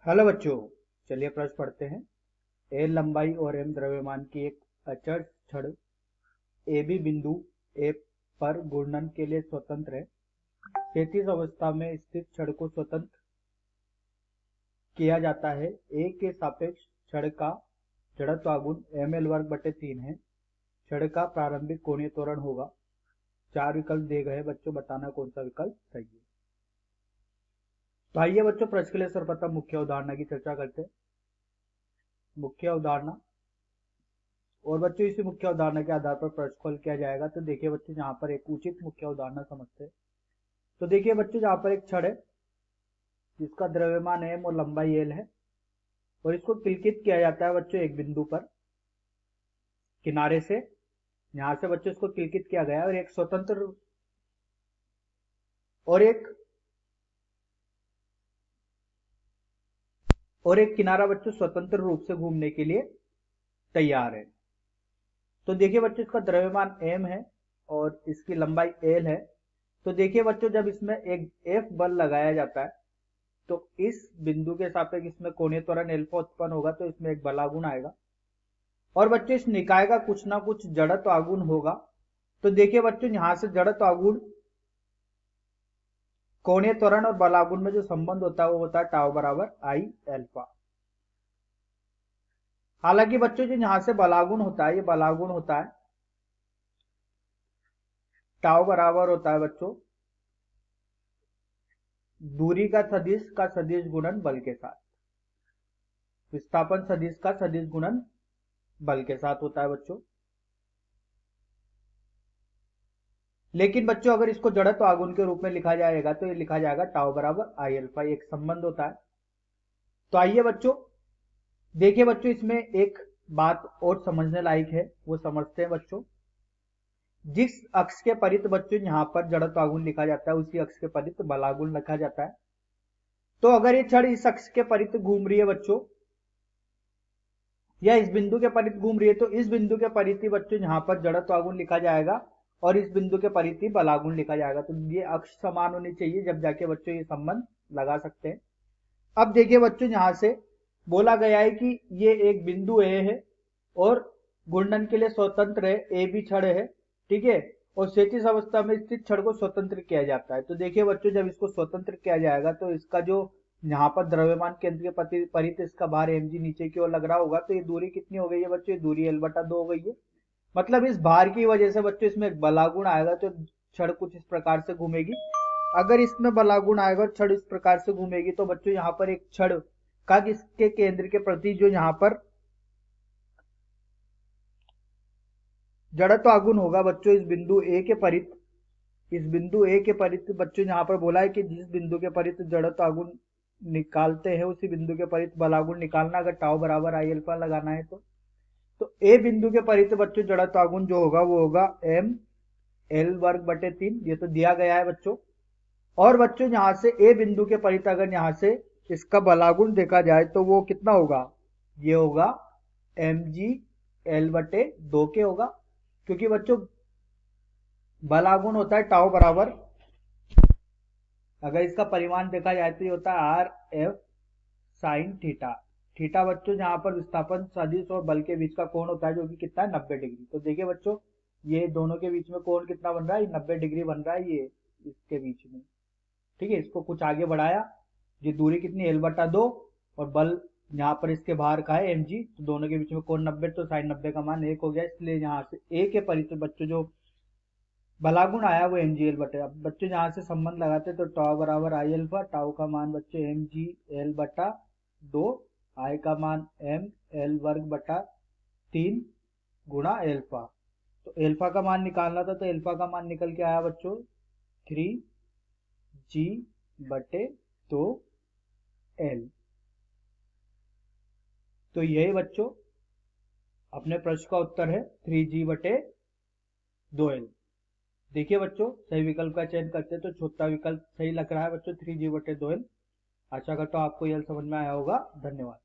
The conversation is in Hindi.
हेलो बच्चों, चलिए प्रश्न पढ़ते हैं। एल लंबाई और एम द्रव्यमान की एक अचर छड़ ए बी बिंदु ए पर घूर्णन के लिए स्वतंत्र है। क्षैतिज अवस्था में स्थित छड़ को स्वतंत्र किया जाता है। ए के सापेक्ष छड़ का जड़त्वागुण ml वर्ग/3 है। छड़ का प्रारंभिक कोणीय त्वरण होगा। 4 विकल्प दिए गए। बच्चों बताना कौन सा विकल्प सही है। तो आइए बच्चों प्रश्न के लिए सर्वप्रथम मुख्य अवधारणा की चर्चा करते हैं। मुख्य अवधारणा और बच्चों इसी मुख्य अवधारणा के आधार पर प्रश्न हल किया जाएगा। तो देखिए बच्चों, यहाँ पर एक उचित मुख्य अवधारणा समझते हैं। तो देखिए बच्चों, यहाँ पर एक छड़ है जिसका द्रव्यमान m और लंबाई l है और इसको किलकित किया जाता है बच्चों एक बिंदु पर किनारे से। यहाँ से बच्चों इसको किलकित किया गया और एक स्वतंत्र और एक किनारा बच्चों स्वतंत्र रूप से घूमने के लिए तैयार है। तो देखिए बच्चों, इसका द्रव्यमान m है और इसकी लंबाई l है। तो देखिए बच्चों, जब इसमें एक F बल लगाया जाता है तो इस बिंदु के सापेक्ष इसमें कोणीय त्वरण अल्फा उत्पन्न होगा, तो इसमें एक बलागुण आएगा और बच्चों इस निकाय का कुछ ना कुछ जड़त्व आगुण होगा। तो देखिए बच्चों, यहां से जड़त्व आगुण, कोणीय त्वरण और बलागुण में जो संबंध होता है वो होता है टाउ बराबर आई अल्फा। हालांकि बच्चों जो यहां से बलागुण होता है, ये बलागुण होता है टाउ बराबर होता है बच्चों दूरी का सदिश गुणन बल के साथ। विस्थापन सदिश का सदिश गुणन बल के साथ होता है बच्चों। लेकिन बच्चों अगर इसको जड़त्व आगुण के रूप में लिखा जाएगा तो ये लिखा जाएगा टाउ बराबर आई अल्फा। एक संबंध होता है। तो आइए बच्चों देखिए बच्चों, इसमें एक बात और समझने लायक है, वो समझते हैं बच्चों। जिस अक्ष के परित बच्चों यहाँ पर जड़त्व आगुण लिखा जाता है उसी अक्ष के परित बलागुण लिखा जाता है। तो अगर ये छड़ इस अक्ष के परित घूम रही है बच्चों या इस बिंदु के परित घूम रही है, तो इस बिंदु के परित ही बच्चों यहाँ पर जड़त्व आगुण लिखा जाएगा और इस बिंदु के परित ही बलागुण लिखा जाएगा। तो ये अक्ष समान होनी चाहिए, जब जाके बच्चों ये संबंध लगा सकते हैं। अब देखिए बच्चों, यहां से बोला गया है कि ये एक बिंदु ए है और घूर्णन के लिए स्वतंत्र है। ए भी छड़ है, ठीक है, और क्षैतिज अवस्था में स्थित छड़ को स्वतंत्र किया जाता है। तो देखिए बच्चों, जब इसको स्वतंत्र किया जाएगा तो इसका जो यहाँ पर द्रव्यमान केंद्र के परित इसका भार mg नीचे की ओर लग रहा होगा। तो ये दूरी कितनी हो गई है बच्चों? ये दूरी l/2 हो गई है। मतलब इस भार की वजह से बच्चों इसमें एक बलागुण आएगा तो छड़ कुछ इस प्रकार से घूमेगी। अगर इसमें बलागुण आएगा और छड़ इस प्रकार से घूमेगी तो बच्चों यहाँ पर एक छड़ का इसके केंद्र के प्रति जो यहाँ पर जड़त्व आगुण होगा बच्चों इस बिंदु ए के परित, इस बिंदु ए के परित बच्चों यहाँ पर बोला है कि जिस बिंदु के परित जड़त्व आगुण निकालते हैं उसी बिंदु के परित बलागुण निकालना। अगर टाउ बराबर आई अल्फा लगाना है तो ए बिंदु के परित बच्चों जड़त्व आगुण जो होगा वो होगा ml/3। ये तो दिया गया है बच्चों। और बच्चों यहां से ए बिंदु के परित अगर यहां से इसका बलागुण देखा जाए तो वो कितना होगा? ये होगा mgl/2 के होगा, क्योंकि बच्चों बलागुण होता है टाउ बराबर, अगर इसका परिमाण देखा जाए तो ये होता है R F sine theta. Theta बच्चों यहाँ पर विस्थापन सदिश और बल के बीच का कोण होता है, जो कि कितना है 90 डिग्री। तो देखिए बच्चों, ये दोनों के बीच में कोण कितना बन रहा है? 90 डिग्री बन रहा है ये इसके बीच में, ठीक है। इसको कुछ आगे बढ़ाया, ये दूरी कितनी l/2 और बल यहाँ पर इसके बाहर का है mg, तो दोनों के बीच में कोण 90, तो साइन 90 का मान 1 हो गया। इसलिए यहाँ से a के परित बच्चों जो बलागुण आया वो mgl/। अब बच्चों यहाँ से संबंध लगाते तो टाउ बराबर आई अल्फा, टाउ का मान बच्चों mgl/2, आई का मान ml/3 गुणा एल्फा। तो एल्फा का मान निकालना था, तो एल्फा का मान निकल के आया बच्चों 3g/2l। तो यही बच्चों अपने प्रश्न का उत्तर है 3g/2l। देखिए बच्चों, सही विकल्प का चयन करते हैं तो चौथा विकल्प सही लग रहा है बच्चों 3g/2l। आशा करता हूं आपको यह समझ में आया होगा। धन्यवाद।